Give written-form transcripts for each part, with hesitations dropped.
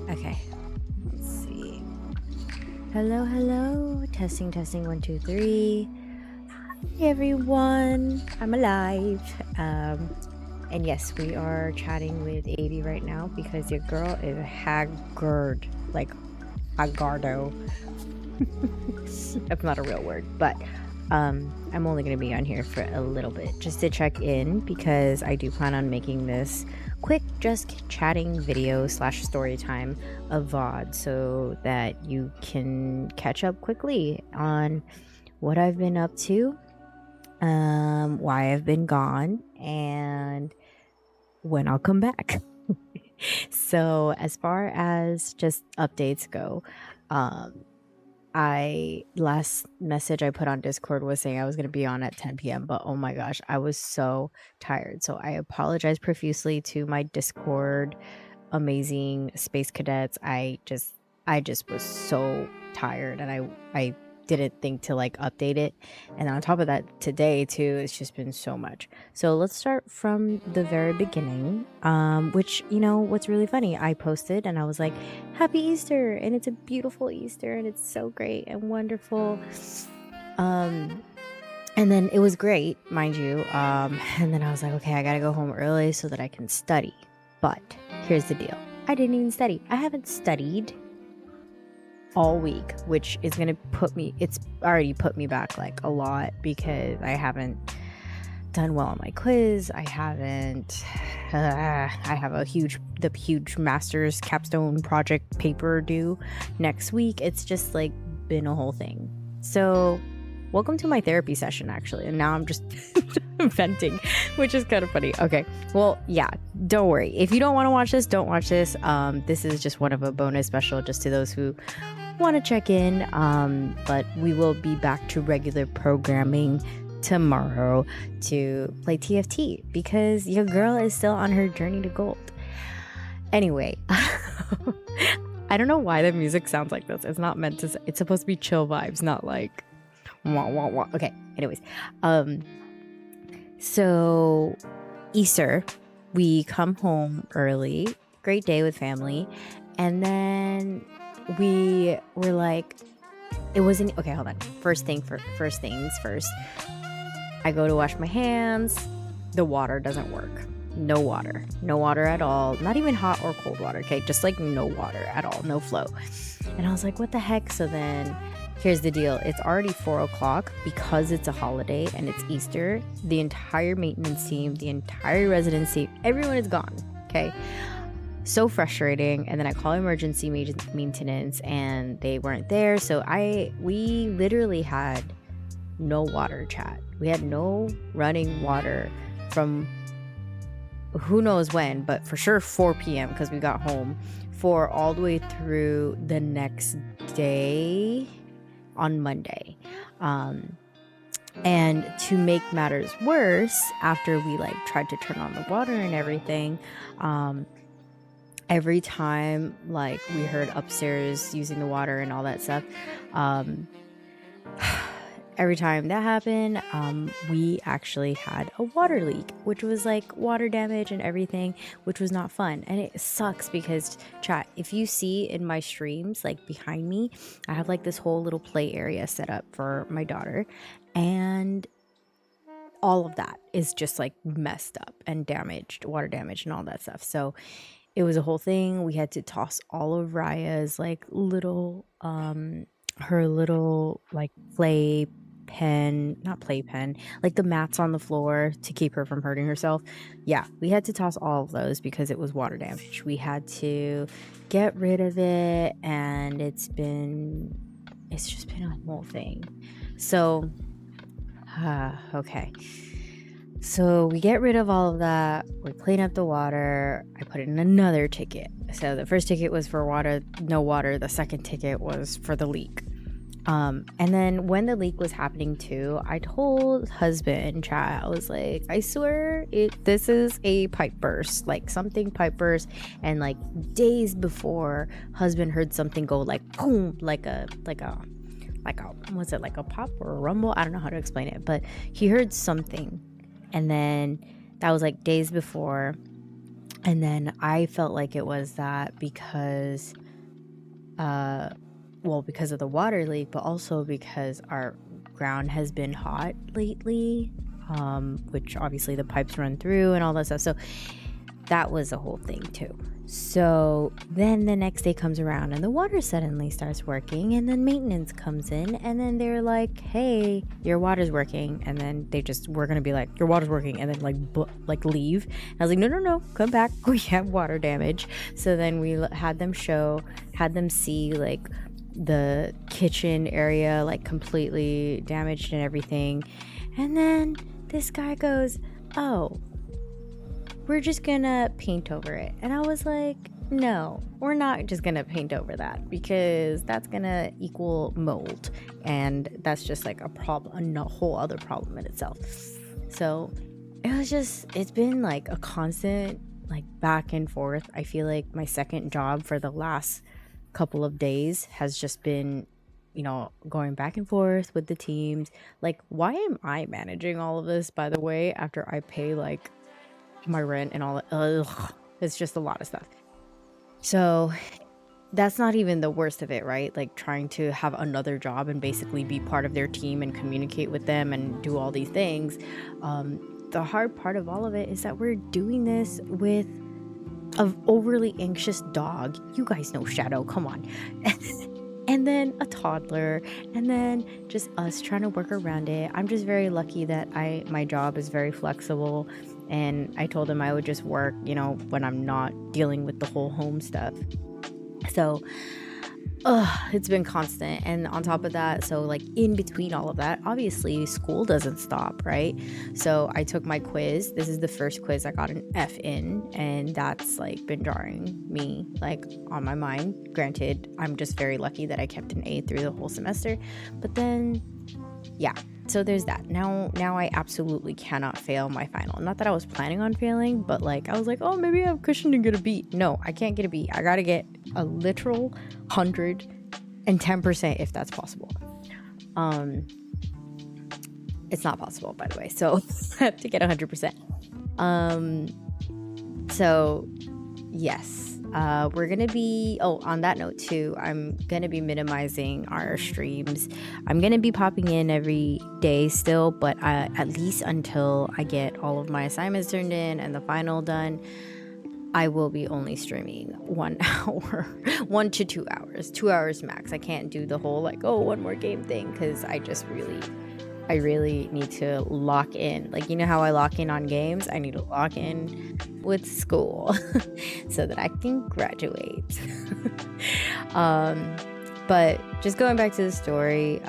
Okay, let's see. Hello, hello. Testing, testing, 1, 2, 3. Hi, everyone. I'm alive. And yes, we are chatting with AB right now because your girl is haggard, like hagardo. That's not a real word, but I'm only going to be on here for a little bit just to check in because I do plan on making this quick just chatting video / story time of VOD so that you can catch up quickly on what I've been up to, why I've been gone, and when I'll come back. So as far as just updates go, last message I put on Discord was saying I was going to be on at 10 p.m. But oh my gosh, I was so tired. So I apologize profusely to my Discord amazing space cadets. I just was so tired and I didn't think to like update it. And on top of that, today too, it's just been so much. So let's start from the very beginning. Which, what's really funny, I posted and I was like, Happy Easter, and it's a beautiful Easter and it's so great and wonderful. And then it was great, mind you. And then I was like, okay, I gotta go home early so that I can study. But here's the deal. I didn't even study. I haven't studied all week, which is going to it's already put me back like a lot because I haven't done well on my quiz. I have the huge master's capstone project paper due next week. It's just like been a whole thing. So welcome to my therapy session, actually. And now I'm just venting, which is kind of funny. Okay. Well, yeah, don't worry. If you don't want to watch this, don't watch this. This is just one of a bonus special just to those who want to check in. But we will be back to regular programming tomorrow to play TFT because your girl is still on her journey to gold. Anyway, I don't know why the music sounds like this. It's not meant to. It's supposed to be chill vibes, not like wah, wah, wah. Okay. Anyways, so Easter, we come home early. Great day with family, and then we were like, it wasn't okay. Hold on. First things first. I go to wash my hands. The water doesn't work. No water at all. Not even hot or cold water. Okay. Just like no water at all. No flow. And I was like, what the heck? So then here's the deal. It's already 4:00 because it's a holiday and it's Easter. The entire maintenance team, the entire residency, everyone is gone. Okay. So frustrating. And then I call emergency maintenance and they weren't there. So we literally had no water, chat. We had no running water from who knows when, but for sure 4 p.m. because we got home for all the way through the next day on Monday. And to make matters worse, after we like tried to turn on the water and everything, every time like we heard upstairs using the water and all that stuff, every time that happened, we actually had a water leak, which was like water damage and everything, which was not fun. And it sucks because, chat, if you see in my streams, like behind me, I have like this whole little play area set up for my daughter. And all of that is just like messed up and damaged, water damage and all that stuff. So it was a whole thing. We had to toss all of Raya's like little, her little like not playpen, like the mats on the floor to keep her from hurting herself. Yeah, we had to toss all of those because it was water damage. We had to get rid of it, and it's just been a whole thing. So, okay. So we get rid of all of that. We clean up the water. I put in another ticket. So the first ticket was for water, no water. The second ticket was for the leak. And then when the leak was happening too, I told husband, chat, I was like, I swear this is a pipe burst, like something pipe burst. And like days before, husband heard something go like boom, like a was it like a pop or a rumble? I don't know how to explain it, but he heard something. And then that was like days before. And then I felt like it was that because because of the water leak, but also because our ground has been hot lately, which obviously the pipes run through and all that stuff. So that was a whole thing too. So then the next day comes around and the water suddenly starts working, and then maintenance comes in, and then they're like, hey, your water's working. And then we're gonna be like, your water's working, and then like leave. And I was like, no, come back, we have water damage. So then we had them see like the kitchen area like completely damaged and everything. And then this guy goes, oh, we're just gonna paint over it. And I was like, no, we're not just gonna paint over that, because that's gonna equal mold, and that's just like a problem, a whole other problem in itself. So it's been like a constant like back and forth. I feel like my second job for the last couple of days has just been, going back and forth with the teams. Like, why am I managing all of this, by the way, after I pay like my rent and all that? Ugh, it's just a lot of stuff. So that's not even the worst of it, right? Like trying to have another job and basically be part of their team and communicate with them and do all these things. The hard part of all of it is that we're doing this with an overly anxious dog. You guys know Shadow, come on. and then a toddler, and then just us trying to work around it. I'm just very lucky that my job is very flexible, and I told him I would just work, when I'm not dealing with the whole home stuff. So, it's been constant. And on top of that, so like in between all of that, obviously school doesn't stop, right? So I took my quiz. This is the first quiz I got an F in, and that's like been jarring me like on my mind. Granted, I'm just very lucky that I kept an A through the whole semester. But then yeah, so there's that. Now I absolutely cannot fail my final. Not that I was planning on failing, but like I was like, oh, maybe I have cushion to get a B. No, I can't get a B. I gotta get a literal 110% if that's possible. It's not possible, by the way, so I have to get 100%. So yes, we're gonna be, on that note too, I'm gonna be minimizing our streams. I'm gonna be popping in every day still, but at least until I get all of my assignments turned in and the final done, I will be only streaming 1 hour, 1 to 2 hours, 2 hours max. I can't do the whole like, one more game thing, because I really need to lock in. Like, you know how I lock in on games? I need to lock in with school so that I can graduate. But just going back to the story,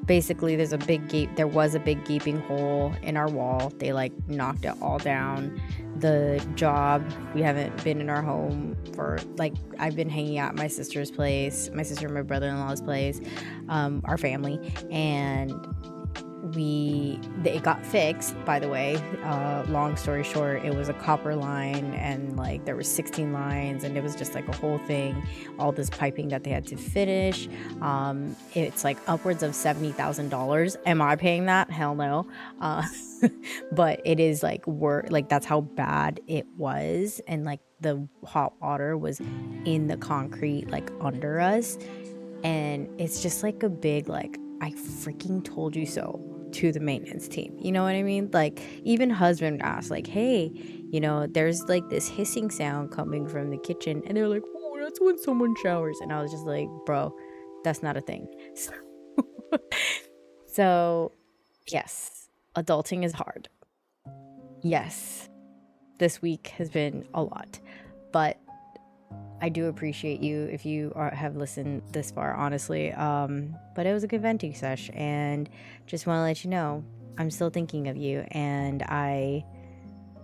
basically there was a big gaping hole in our wall. They like knocked it all down. The job, we haven't been in our home for like, I've been hanging out at my sister's place, my sister and my brother-in-law's place, our family, and it got fixed, by the way. Long story short, it was a copper line, and like there were 16 lines, and it was just like a whole thing, all this piping that they had to finish. It's like upwards of $70,000. Am I paying that? Hell no. But it is like that's how bad it was, and like the hot water was in the concrete like under us, and it's just like a big like, I freaking told you so to the maintenance team. You know what I mean? Like, even husband asked, like, hey, there's like this hissing sound coming from the kitchen. And they're like, oh, that's when someone showers. And I was just like, bro, that's not a thing. So yes, adulting is hard. Yes, this week has been a lot. But I do appreciate you if you have listened this far, honestly. But it was a good venting sesh, and just want to let you know I'm still thinking of you, and I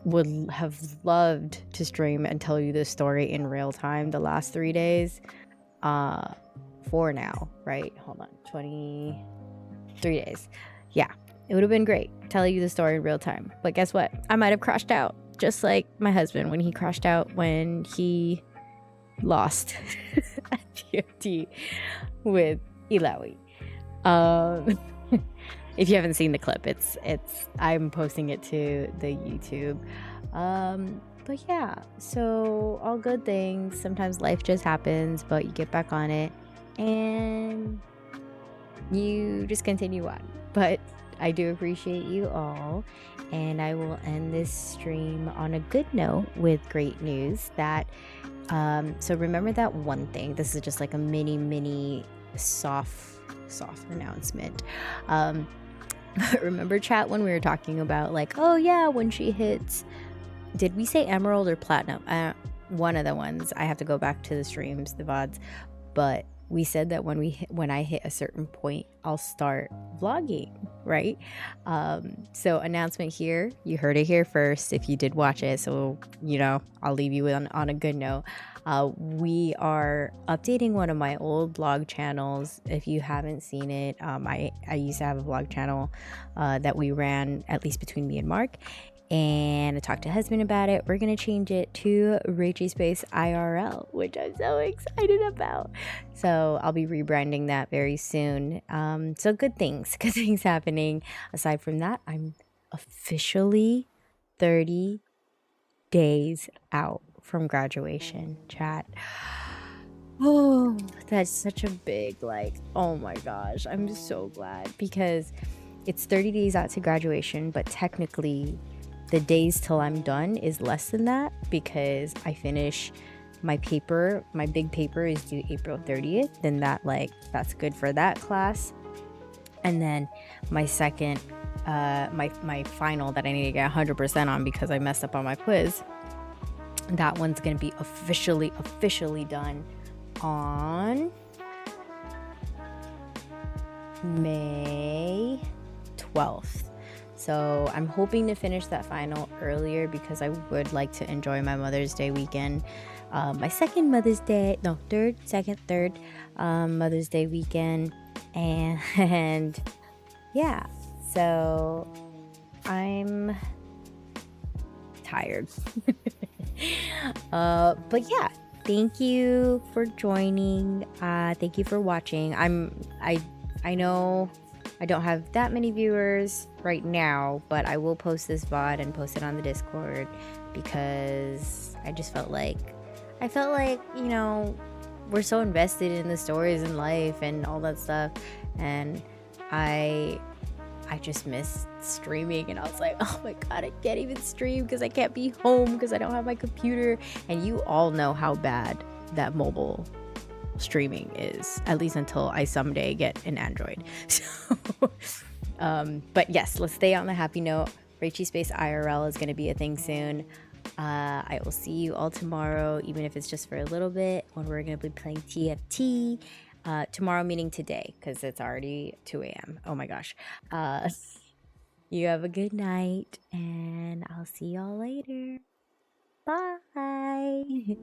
would have loved to stream and tell you this story in real time the last 3 days. For now, right? Hold on, 23 days. Yeah, it would have been great telling you the story in real time. But guess what? I might have crashed out, just like my husband when he crashed out when he lost at TFT with Ilawi. If you haven't seen the clip, it's I'm posting it to the YouTube. But yeah, so all good things. Sometimes life just happens, but you get back on it and you just continue on. But I do appreciate you all, and I will end this stream on a good note with great news that so remember that one thing. This is just like a mini soft announcement. Remember, chat, when we were talking about like, oh yeah, when she hits, did we say emerald or platinum? One of the ones. I have to go back to the streams, the VODs, but we said that when I hit a certain point, I'll start vlogging, right? So announcement here, you heard it here first if you did watch it. So, I'll leave you on a good note. We are updating one of my old vlog channels. If you haven't seen it, I used to have a vlog channel that we ran, at least between me and Mark. And I talked to husband about it. We're gonna change it to Rachie Space IRL, which I'm so excited about. So I'll be rebranding that very soon. So good things happening. Aside from that, I'm officially 30 days out from graduation, chat. Oh, that's such a big, oh my gosh, I'm so glad, because it's 30 days out to graduation, but technically the days till I'm done is less than that, because I finish my paper, my big paper is due April 30th. Then that's good for that class. And then my second, my final that I need to get 100% on because I messed up on my quiz, that one's gonna be officially done on May 12th. So I'm hoping to finish that final earlier because I would like to enjoy my Mother's Day weekend. My second Mother's Day, no, third Mother's Day weekend. And yeah, so I'm tired. But yeah, thank you for joining. Thank you for watching. I know I don't have that many viewers right now, but I will post this VOD and post it on the Discord because I felt like, we're so invested in the stories and life and all that stuff, and I just missed streaming, and I was like, oh my god, I can't even stream because I can't be home because I don't have my computer. And you all know how bad that mobile streaming is, at least until I someday get an Android. So but yes, let's stay on the happy note. Rachie Space IRL is going to be a thing soon. I will see you all tomorrow, even if it's just for a little bit, when we're going to be playing TFT. Tomorrow meaning today, because it's already 2 a.m. Oh my gosh. You have a good night, and I'll see y'all later. Bye.